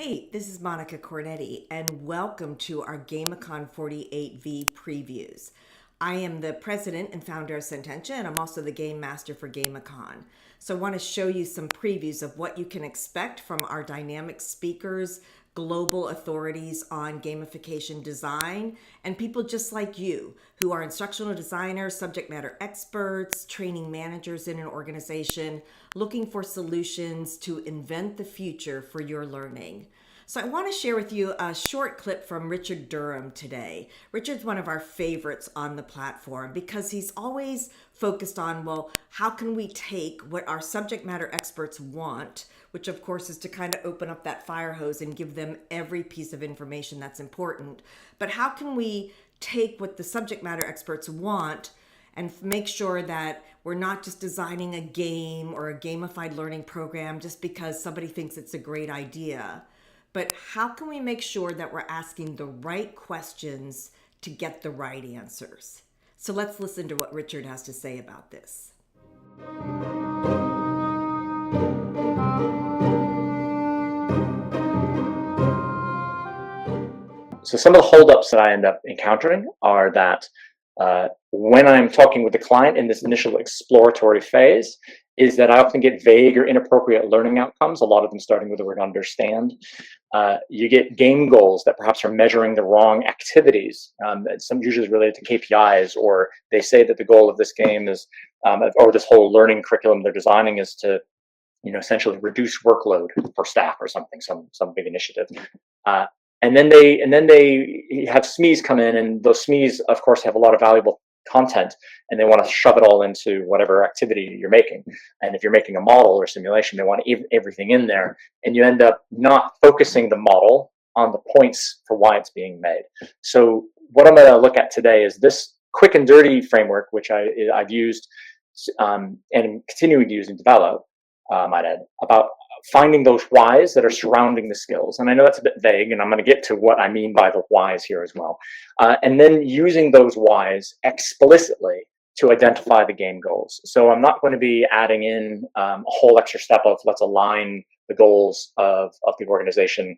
Hey, this is Monica Cornetti, and welcome to our GameCon 48V previews. I am the president and founder of Sententia, and I'm also the game master for GameCon. So I want to show you some previews of what you can expect from our dynamic speakers, global authorities on gamification design, and people just like you who are instructional designers, subject matter experts, training managers in an organization, looking for solutions to invent the future for your learning. So I want to share with you a short clip from Richard Durham today. Richard's one of our favorites on the platform because he's always focused on, well, how can we take what our subject matter experts want, which of course is to kind of open up that fire hose and give them every piece of information that's important. But how can we take what the subject matter experts want and make sure that we're not just designing a game or a gamified learning program just because somebody thinks it's a great idea, but how can we make sure that we're asking the right questions to get the right answers? So let's listen to what Richard has to say about this. So some of the holdups that I end up encountering are that when I'm talking with the client in this initial exploratory phase, is that I often get vague or inappropriate learning outcomes, a lot of them starting with the word understand. You get game goals that perhaps are measuring the wrong activities. Some usually related to KPIs, or they say that the goal of this game is, or this whole learning curriculum they're designing is to, essentially reduce workload for staff or something, some big initiative. And then they have SMEs come in, and those SMEs, of course, have a lot of valuable content, and they want to shove it all into whatever activity you're making. And if you're making a model or simulation, they want everything in there, and you end up not focusing the model on the points for why it's being made. So what I'm going to look at today is this quick and dirty framework, which I've used and continuing to use and develop, might add, about finding those whys that are surrounding the skills. And I know that's a bit vague, and I'm going to get to what I mean by the whys here as well. And then using those whys explicitly to identify the game goals. So I'm not going to be adding in a whole extra step of let's align the goals of the organization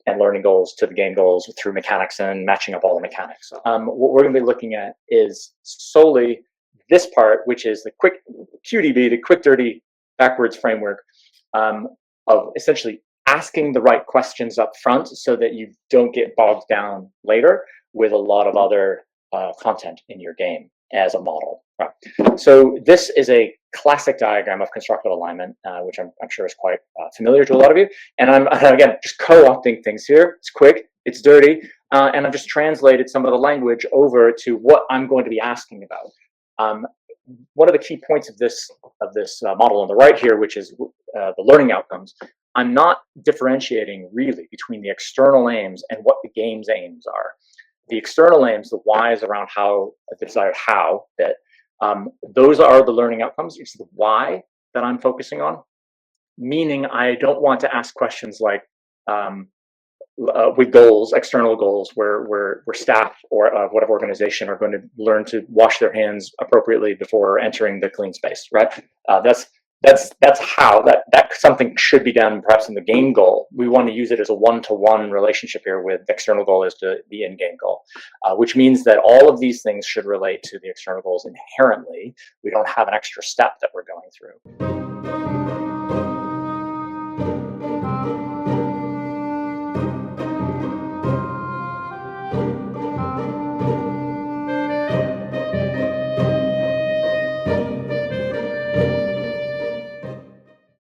and learning goals to the game goals through mechanics and matching up all the mechanics. What we're going to be looking at is solely this part, which is the quick QDB, the quick, dirty, backwards framework, of essentially asking the right questions up front so that you don't get bogged down later with a lot of other content in your game as a model. Right. So this is a classic diagram of constructive alignment, which I'm sure is quite familiar to a lot of you. And I'm, again, just co-opting things here. It's quick, it's dirty, and I've just translated some of the language over to what I'm going to be asking about. One of the key points of this model on the right here, which is the learning outcomes, I'm not differentiating really between the external aims and what the game's aims are. The external aims, the whys around how, the desired how bit, those are the learning outcomes. It's the why that I'm focusing on, meaning I don't want to ask questions like, with goals, external goals, where staff or whatever organization are going to learn to wash their hands appropriately before entering the clean space, right? That's how that something should be done. Perhaps in the game goal, we want to use it as a one-to-one relationship here with the external goal as to the in-game goal, which means that all of these things should relate to the external goals inherently. We don't have an extra step that we're going through.